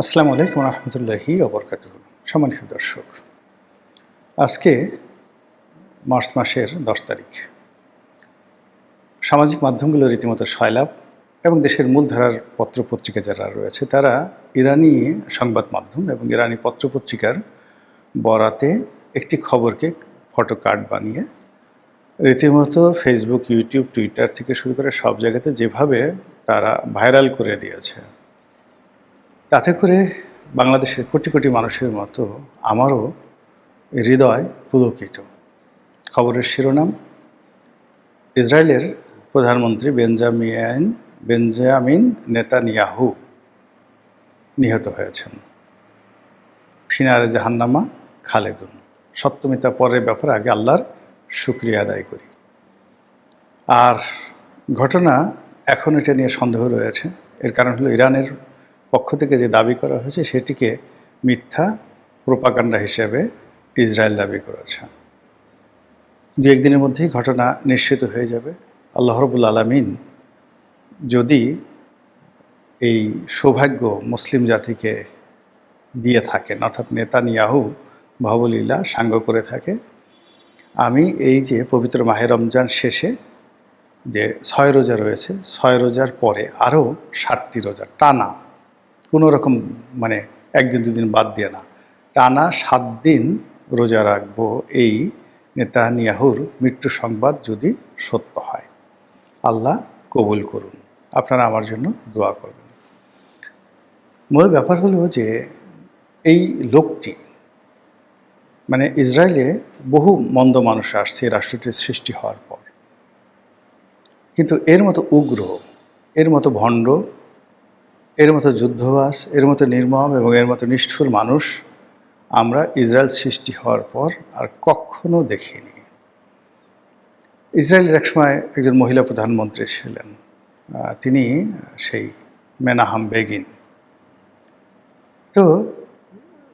আসসালামু আলাইকুম রহমতুল্লাহি ওবরকাতুহু। সম্মানিত দর্শক, আজকে মার্চ মাসের 10 তারিখ। সামাজিক মাধ্যমগুলো রীতিমতো সয়লাব এবং দেশের মূলধারার পত্রপত্রিকা যারা রয়েছে তারা ইরানি সংবাদ মাধ্যম এবং ইরানি পত্রপত্রিকার বরাতে একটি খবরকে ফটো কার্ড বানিয়ে রীতিমতো ফেসবুক, ইউটিউব, টুইটার থেকে শুরু করে সব জায়গাতে যেভাবে তারা ভাইরাল করে দিয়েছে, তাতে করে বাংলাদেশের কোটি কোটি মানুষের মতো আমারও হৃদয় পুলকিত। খবরের শিরোনাম: ইসরায়েলের প্রধানমন্ত্রী বেঞ্জামিন নেতানিয়াহু নিহত হয়েছেন। ফিনারে জাহান্নামা খালেদুন। সত্যমিতা পরের ব্যাপারে আগে আল্লাহর শুকরিয়া আদায় করি। আর ঘটনা এখন এটা নিয়ে সন্দেহ রয়েছে। এর কারণ হলো ইরানের পক্ষ থেকে যে দাবি করা হয়েছে সেটিকে মিথ্যা প্রোপাগান্ডা হিসেবে ইসরায়েল দাবি করেছে। দু একদিনের মধ্যেই ঘটনা নিশ্চিত হয়ে যাবে। আল্লাহ রাব্বুল আলামিন যদি এই সৌভাগ্য মুসলিম জাতিকে দিয়ে থাকেন, অর্থাৎ নেতানিয়াহু বাহুবলীলা সাঙ্গ করে থাকে, আমি এই যে পবিত্র মাহে রমজান শেষে যে 6 রোজা রয়েছে, 6 রোজার পরে আরও 7টি রোজা টানা, কোনো রকম মানে একদিন দুদিন বাদ দিয়ে না, টানা 7 দিন রোজা রাখবো, এই নেতানিয়াহুর মৃত্যু সংবাদ যদি সত্য হয়। আল্লাহ কবুল করুন। আপনারা আমার জন্য দোয়া করবেন। মূল ব্যাপার হলো যে এই লোকটি, মানে ইসরায়েলে বহু মন্দ মানুষ আসছে এই রাষ্ট্রটির সৃষ্টি হওয়ার পর, কিন্তু এর মতো উগ্র, এর মতো ভণ্ড, এর মতো যুদ্ধবাজ, এর মতো নির্মম এবং এর মতো নিষ্ঠুর মানুষ আমরা ইসরায়েল সৃষ্টি হওয়ার পর আর কখনো দেখিনি। ইসরায়েলের একসময় একজন মহিলা প্রধানমন্ত্রী ছিলেন, তিনি সেই মেনাহাম বেগিন। তো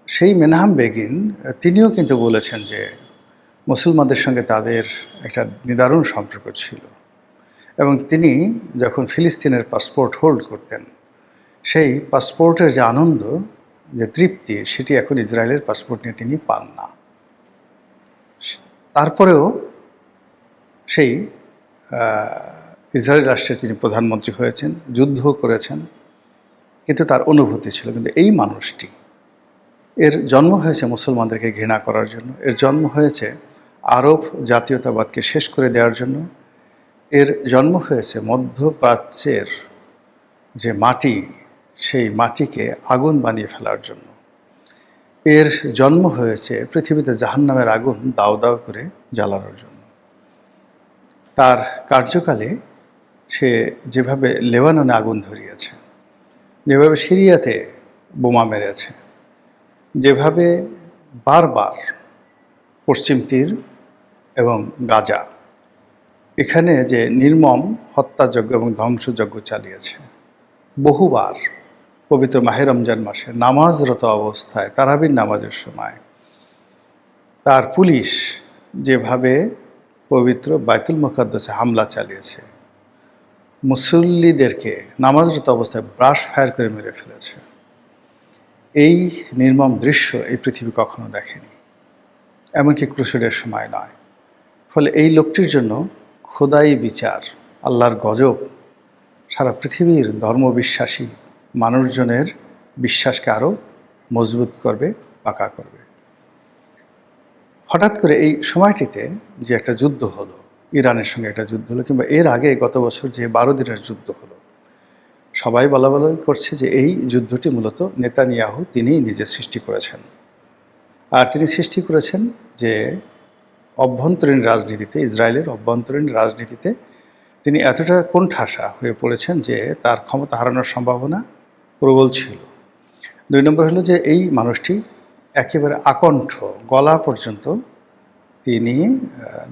সেই মেনাহাম বেগিন তিনিও কিন্তু বলেছেন যে মুসলমানদের সঙ্গে তাদের একটা নিদারুণ সম্পর্ক ছিল, এবং তিনি যখন ফিলিস্তিনের পাসপোর্ট হোল্ড করতেন, সেই পাসপোর্টের যে আনন্দ, যে তৃপ্তি, সেটি এখন ইসরায়েলের পাসপোর্ট নিয়ে তিনি পান না। তারপরেও সেই ইসরায়েল রাষ্ট্রের তিনি প্রধানমন্ত্রী হয়েছেন, যুদ্ধ করেছেন, কিন্তু তার অনুভূতি ছিল। কিন্তু এই মানুষটি, এর জন্ম হয়েছে মুসলমানদেরকে ঘৃণা করার জন্য, এর জন্ম হয়েছে আরব জাতীয়তাবাদকে শেষ করে দেওয়ার জন্য, এর জন্ম হয়েছে মধ্যপ্রাচ্যের যে মাটি, সেই মাটিকে আগুন বানিয়ে ফেলার জন্য, এর জন্ম হয়েছে পৃথিবীতে জাহান্নামের আগুন দাউ দাউ করে জ্বালানোর জন্য। তার কার্যকালে সে যেভাবে লেবাননে আগুন ধরিয়েছে, যেভাবে সিরিয়াতে বোমা মেরেছে, যেভাবে বারবার পশ্চিম তীর এবং গাজা, এখানে যে নির্মম হত্যাযজ্ঞ এবং ধ্বংসযজ্ঞ চালিয়েছে, বহুবার পবিত্র মাহে রমজান মাসে নামাজরত অবস্থায় তারাবির নামাজের সময় তার পুলিশ যেভাবে পবিত্র বাইতুল মুকাদ্দাসে হামলা চালিয়েছে, মুসল্লিদেরকে নামাজরত অবস্থায় ব্রাশ ফায়ার করে মেরে ফেলেছে, এই নির্মম দৃশ্য এই পৃথিবী কখনো দেখেনি, এমনকি ক্রুসেডের সময় নয়। ফলে এই লোকটির জন্য খোদাই বিচার, আল্লাহর গজব সারা পৃথিবীর ধর্মবিশ্বাসী মানুষজনের বিশ্বাসকে আরও মজবুত করবে, পাকা করবে। হঠাৎ করে এই সময়টিতে যে একটা যুদ্ধ হলো, ইরানের সঙ্গে একটা যুদ্ধ হলো, কিংবা এর আগে গত বছর যে 12 দিনের যুদ্ধ হলো, সবাই বলা করছে যে এই যুদ্ধটি মূলত নেতানিয়াহু তিনিই নিজে সৃষ্টি করেছেন। আর তিনি সৃষ্টি করেছেন যে অভ্যন্তরীণ রাজনীতিতে, ইসরায়েলের অভ্যন্তরীণ রাজনীতিতে তিনি এতটা কোণঠাসা হয়ে পড়েছেন যে তার ক্ষমতা হারানোর সম্ভাবনা প্রবল ছিল। 2 নম্বর হলো যে এই মানুষটি একেবারে আকণ্ঠ, গলা পর্যন্ত তিনি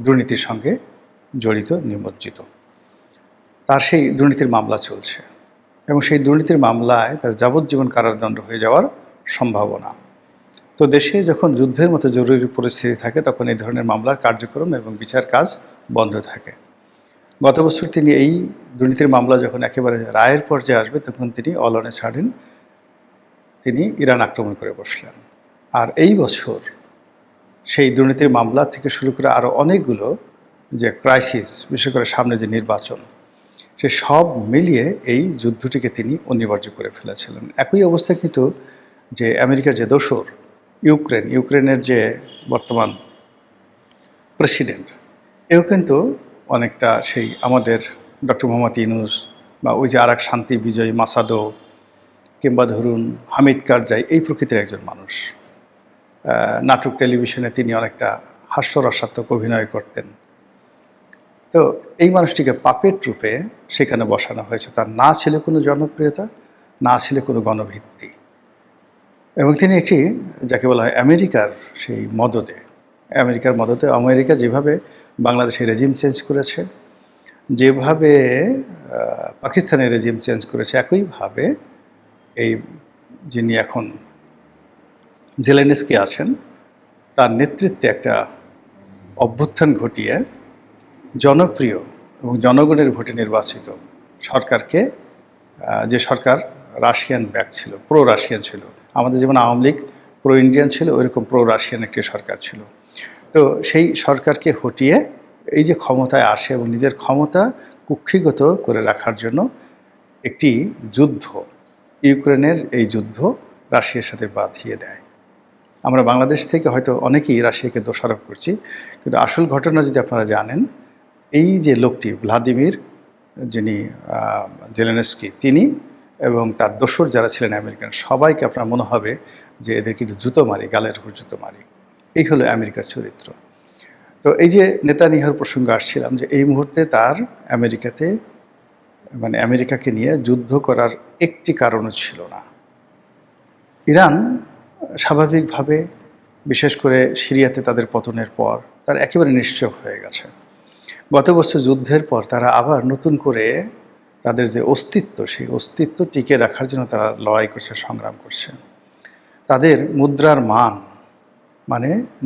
দুর্নীতির সঙ্গে জড়িত, নিমজ্জিত। তার সেই দুর্নীতির মামলা চলছে এবং সেই দুর্নীতির মামলায় তার যাবজ্জীবন কারাদণ্ড হয়ে যাওয়ার সম্ভাবনা। তো দেশে যখন যুদ্ধের মতো জরুরি পরিস্থিতি থাকে, তখন এই ধরনের মামলার কার্যক্রম এবং বিচার কাজ বন্ধ থাকে। গত বছর তিনি এই দুর্নীতির মামলা যখন একেবারে রায়ের পর্যায়ে আসবে, তখন তিনি অলনে ছাড়েন তিনি ইরান আক্রমণ করে বসলেন। আর এই বছর সেই দুর্নীতির মামলা থেকে শুরু করে আরও অনেকগুলো যে ক্রাইসিস, বিশেষ করে সামনে যে নির্বাচন, সে সব মিলিয়ে এই যুদ্ধটিকে তিনি অনিবার্য করে ফেলেছিলেন। একই অবস্থা কিন্তু যে আমেরিকার যে দোসর ইউক্রেনের যে বর্তমান প্রেসিডেন্ট, এও কিন্তু অনেকটা সেই আমাদের ডক্টর মোহাম্মদ ইউনূস বা ওই যে আরেক শান্তি বিজয়ী মাসাদো কিংবা ধরুন হামিদ কারজাই, এই প্রকৃতির একজন মানুষ। নাটক টেলিভিশনে তিনি অনেকটা হাস্যরসাত্মক অভিনয় করতেন। তো এই মানুষটিকে পাপেট রূপে সেখানে বসানো হয়েছে। তার না ছিল কোনো জনপ্রিয়তা, না ছিল কোনো গণভিত্তি, এবং তিনি একটি যাকে বলা হয় আমেরিকার সেই মদদে, আমেরিকা যেভাবে বাংলাদেশে রেজিম চেঞ্জ করেছে, যেভাবে পাকিস্তানের রেজিম চেঞ্জ করেছে, একইভাবে এই যিনি এখন জেলেনস্কি আছেন, তার নেতৃত্বে একটা অভ্যুত্থান ঘটিয়ে জনপ্রিয় এবং জনগণের ভোটে নির্বাচিত সরকারকে, যে সরকার রাশিয়ান ব্যাক ছিল, প্রো রাশিয়ান ছিল, আমাদের যেমন আওয়ামী লীগ প্রো ইন্ডিয়ান ছিল, ওইরকম প্রো রাশিয়ান একটি সরকার ছিল। তো সেই সরকারকে হটিয়ে এই যে ক্ষমতায় আসে এবং নিজের ক্ষমতা কুক্ষিগত করে রাখার জন্য একটি যুদ্ধ, ইউক্রেনের এই যুদ্ধ রাশিয়ার সাথে বাঁধিয়ে দেয়। আমরা বাংলাদেশ থেকে হয়তো অনেকেই রাশিয়াকে দোষারোপ করছি, কিন্তু আসল ঘটনা যদি আপনারা জানেন, এই যে লোকটি ভ্লাদিমির, যিনি জেলেনস্কি, তিনি এবং তার দোসর যারা ছিলেন আমেরিকান, সবাইকে আপনার মনে হবে যে এদের কিন্তু জুতো মারি, গালের উপর জুতো মারি। এই হলো আমেরিকার চরিত্র। তো এই যে নেতানিয়াহুর প্রসঙ্গে আসছিলাম, যে এই মুহূর্তে তার আমেরিকাতে আমেরিকাকে নিয়ে যুদ্ধ করার একটি কারণও ছিল না। ইরান স্বাভাবিকভাবে, বিশেষ করে সিরিয়াতে তাদের পতনের পর, তার একেবারে নিশ্চয় হয়ে গেছে। গত বছর যুদ্ধের পর তারা আবার নতুন করে তাদের যে অস্তিত্ব, সেই অস্তিত্ব টিকে রাখার জন্য তারা লড়াই করছে, সংগ্রাম করছে। তাদের মুদ্রার মান,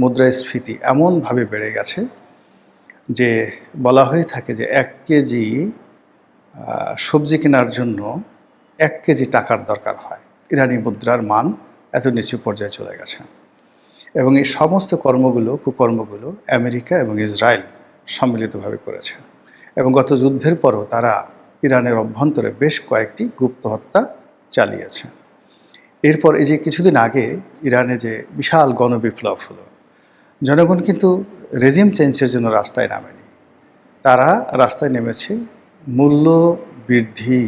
মুদ্রাস্ফীতি এমনভাবে বেড়ে গেছে যে বলা হয়ে থাকে যে 1 কেজি সবজি কেনার জন্য 1 কেজি টাকার দরকার হয়। ইরানি মুদ্রার মান এত নিচু পর্যায়ে চলে গেছে, এবং এই সমস্ত কুকর্মগুলো আমেরিকা এবং ইসরায়েল সম্মিলিতভাবে করেছে। এবং গত যুদ্ধের পরও তারা ইরানের অভ্যন্তরে বেশ কয়েকটি গুপ্ত হত্যা চালিয়েছে। এরপর এই যে কিছুদিন আগে ইরানে যে বিশাল গণবিপ্লব হলো, জনগণ কিন্তু রেজিম চেঞ্জের জন্য রাস্তায় নামেনি, তারা রাস্তায় নেমেছে মূল্য বৃদ্ধি,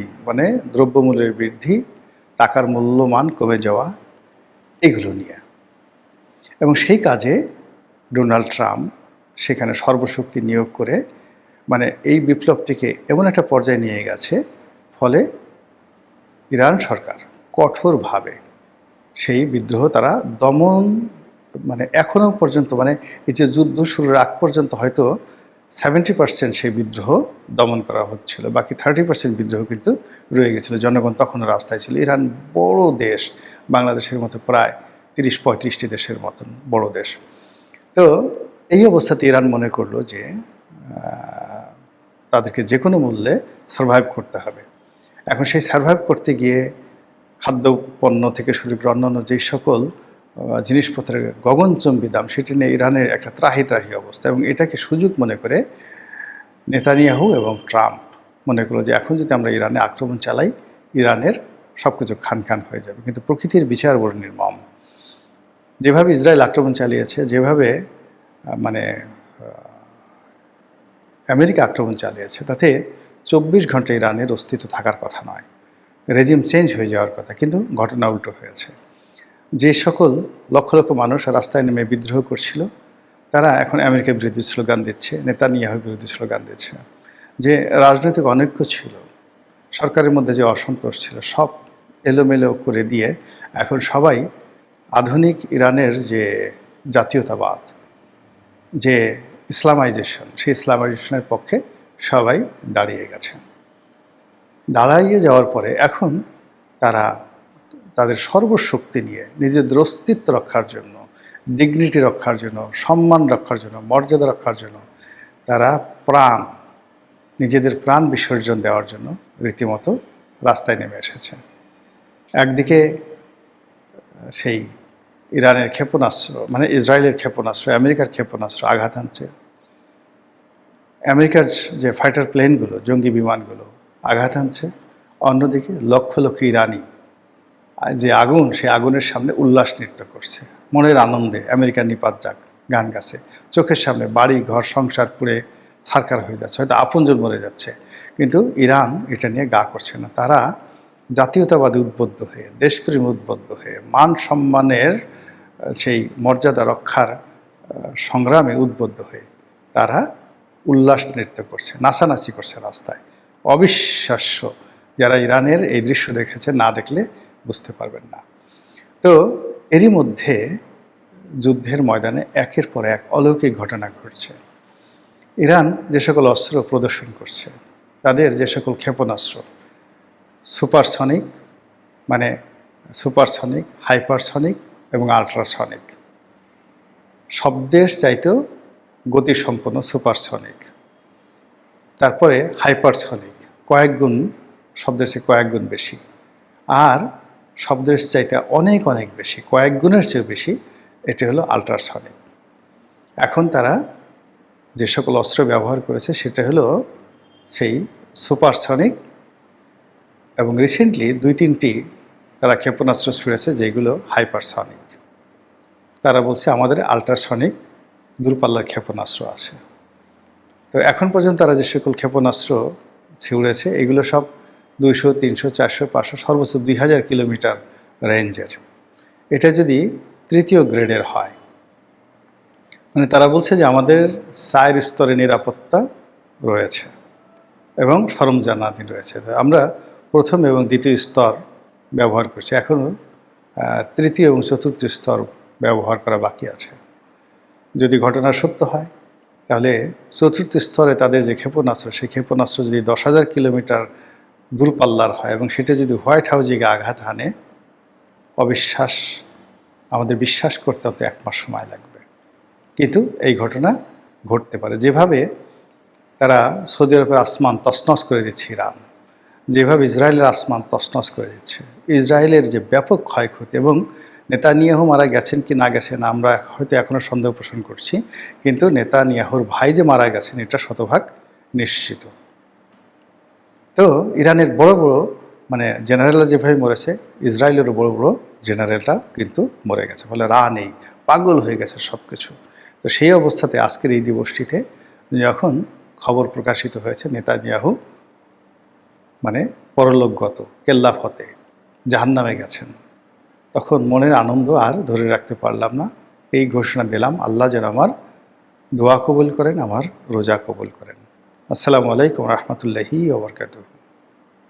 দ্রব্যমূল্যের বৃদ্ধি, টাকার মূল্যমান কমে যাওয়া, এগুলো নিয়ে। এবং সেই কাজে ডোনাল্ড ট্রাম্প সেখানে সর্বশক্তি নিয়োগ করে এই বিপ্লবটিকে এমন একটা পর্যায়ে নিয়ে গেছে, ফলে ইরান সরকার কঠোরভাবে সেই বিদ্রোহ তারা দমন, এখনও পর্যন্ত এই যে যুদ্ধ শুরুর আগ পর্যন্ত হয়তো 70% সেই বিদ্রোহ দমন করা হচ্ছিল, বাকি 30% বিদ্রোহ কিন্তু রয়ে গেছিলো। জনগণ তখনও রাস্তায় ছিল। ইরান বড় দেশ, বাংলাদেশের মতো প্রায় 30-35টি দেশের মতন বড় দেশ। তো এই অবস্থাতে ইরান মনে করলো যে তাদেরকে যে কোনো মূল্যে সারভাইভ করতে হবে। এখন সেই সারভাইভ করতে গিয়ে খাদ্যপণ্য থেকে শুরু করে অন্যান্য যেই সকল জিনিসপত্রের গগনচুম্বী দাম, সেটি নিয়ে ইরানের একটা ত্রাহি অবস্থা। এবং এটাকে সুযোগ মনে করে নেতানিয়াহু এবং ট্রাম্প মনে করলো যে এখন যদি আমরা ইরানে আক্রমণ চালাই, ইরানের সব কিছু খান হয়ে যাবে। কিন্তু প্রকৃতির বিচার বড় নির্মম। যেভাবে ইসরায়েল আক্রমণ চালিয়েছে, যেভাবে আমেরিকা আক্রমণ চালিয়েছে, তাতে 24 ঘন্টা ইরানের অস্তিত্ব থাকার কথা নয়, রেজিম চেঞ্জ হয়ে যাওয়ার কথা। কিন্তু ঘটনা উল্টো হয়েছে। যে সকল লক্ষ লক্ষ মানুষ রাস্তায় নেমে বিদ্রোহ করছিল, তারা এখন আমেরিকার বিরুদ্ধে স্লোগান দিচ্ছে, নেতানিয়াহুর বিরুদ্ধে স্লোগান দিচ্ছে। যে রাজনৈতিক অনৈক্য ছিল, সরকারের মধ্যে যে অসন্তোষ ছিল, সব এলোমেলো করে দিয়ে এখন সবাই আধুনিক ইরানের যে জাতীয়তাবাদ, যে ইসলামাইজেশন, সেই ইসলামাইজেশনের পক্ষে সবাই দাঁড়িয়ে গেছে। দাঁড়িয়ে যাওয়ার পরে এখন তারা তাদের সর্বশক্তি নিয়ে নিজেদের অস্তিত্ব রক্ষার জন্য, ডিগনিটি রক্ষার জন্য, সম্মান রক্ষার জন্য, মর্যাদা রক্ষার জন্য তারা নিজেদের প্রাণ বিসর্জন দেওয়ার জন্য রীতিমতো রাস্তায় নেমে এসেছে। একদিকে সেই ইরানের ক্ষেপণাস্ত্র মানে ইসরায়েলের ক্ষেপণাস্ত্র আমেরিকার ক্ষেপণাস্ত্র আঘাত হানছে, আমেরিকার যে ফাইটার প্লেনগুলো জঙ্গি বিমানগুলো আঘাত হানছে, অন্যদিকে লক্ষ লক্ষ ইরানি যে আগুন সেই আগুনের সামনে উল্লাস নৃত্য করছে, মনের আনন্দে আমেরিকার নিপাত যাক গান গাছে, চোখের সামনে বাড়ি ঘর সংসার পুড়ে ছারখার হয়ে যাচ্ছে, হয়তো আপনজন মরে যাচ্ছে, কিন্তু ইরান এটা নিয়ে গা করছে না। তারা জাতীয়তাবাদী উদ্বুদ্ধ হয়ে দেশপ্রেম উদ্বুদ্ধ হয়ে মান সম্মানের সেই মর্যাদা রক্ষার সংগ্রামে উদ্বুদ্ধ হয়ে তারা উল্লাস নৃত্য করছে, নাচানাচি করছে রাস্তায়। অবিশ্বাস্য, যারা ইরানের এই দৃশ্য দেখেছে না দেখলে বুঝতে পারবেন না। তো এরই মধ্যে যুদ্ধের ময়দানে একের পর এক অলৌকিক ঘটনা ঘটছে। ইরান যে সকল অস্ত্র প্রদর্শন করছে, তাদের যে সকল ক্ষেপণাস্ত্র সুপারসনিক মানে সুপারসনিক, হাইপারসনিক এবং আল্ট্রাসনিক, শব্দের চাইতেও গতিসম্পন্ন সুপারসনিক, তারপরে হাইপারসনিক কয়েক গুণ, শব্দের চেয়ে কয়েক গুণ বেশি, আর শব্দের চাইতে অনেক অনেক বেশি, কয়েক গুণের চেয়ে বেশি, এটি হলো আল্ট্রাসনিক। এখন তারা যে সকল অস্ত্র ব্যবহার করেছে সেটা হলো সেই সুপারসনিক, এবং রিসেন্টলি 2-3টি তারা ক্ষেপণাস্ত্র ছুঁড়েছে যেগুলো হাইপারসনিক। তারা বলছে আমাদের আল্ট্রাসনিক দূরপাল্লার ক্ষেপণাস্ত্র আছে। তো এখন পর্যন্ত তারা যে সকল ক্ষেপণাস্ত্র ছুঁড়েছে এগুলো সব 200, 300, 400, 500, সর্বোচ্চ 2000 কিলোমিটার রেঞ্জের। এটা যদি তৃতীয় গ্রেডের হয়, মানে তারা বলছে যে আমাদের 4 স্তরে নিরাপত্তা রয়েছে এবং সরঞ্জামাদি রয়েছে। আমরা প্রথম এবং দ্বিতীয় স্তর ব্যবহার করছি, এখনও তৃতীয় এবং চতুর্থ স্তর ব্যবহার করা বাকি আছে। যদি ঘটনা সত্য হয় তাহলে চতুর্থ স্তরে তাদের যে ক্ষেপণাস্ত্র, সেই ক্ষেপণাস্ত্র যদি 10,000 কিলোমিটার দূরপাল্লার হয় এবং সেটা যদি হোয়াইট হাউসে গিয়ে আঘাত হানে, অবিশ্বাস, আমাদের বিশ্বাস করতে হতে 1 মাস সময় লাগবে, কিন্তু এই ঘটনা ঘটতে পারে। যেভাবে তারা সৌদি আরবের আসমান তছনছ করে দিচ্ছে ইরান, যেভাবে ইসরায়েলের আসমান তছনছ করে দিচ্ছে, ইসরায়েলের যে ব্যাপক ক্ষয়ক্ষতি, এবং নেতানিয়াহু মারা গেছেন কি না গেছেন আমরা হয়তো এখনও সন্দেহ পোষণ করছি, কিন্তু নেতানিয়াহুর ভাই যে মারা গেছেন এটা শতভাগ নিশ্চিত। তো ইরানের বড় বড় মানে জেনারেলরা যেভাবে মরেছে, ইসরায়েলেরও বড় বড় জেনারেলটা কিন্তু মরে গেছে, ফলে রা নেই, পাগল হয়ে গেছে সব কিছু। তো সেই অবস্থাতে আজকের এই দিবসটিতে যখন খবর প্রকাশিত হয়েছে নেতানিয়াহু মানে পরলোকগত, কেল্লা ফতে, জাহান্নামে গেছেন, তখন মনের আনন্দ আর ধরে রাখতে পারলাম না। এই ঘোষণা দিলাম, আল্লাহ যেন আমার দোয়া কবুল করেন, আমার রোজা কবুল করেন। আসসালামু আলাইকুম রহমতুল্লাহি ওয়া বারাকাতুহু।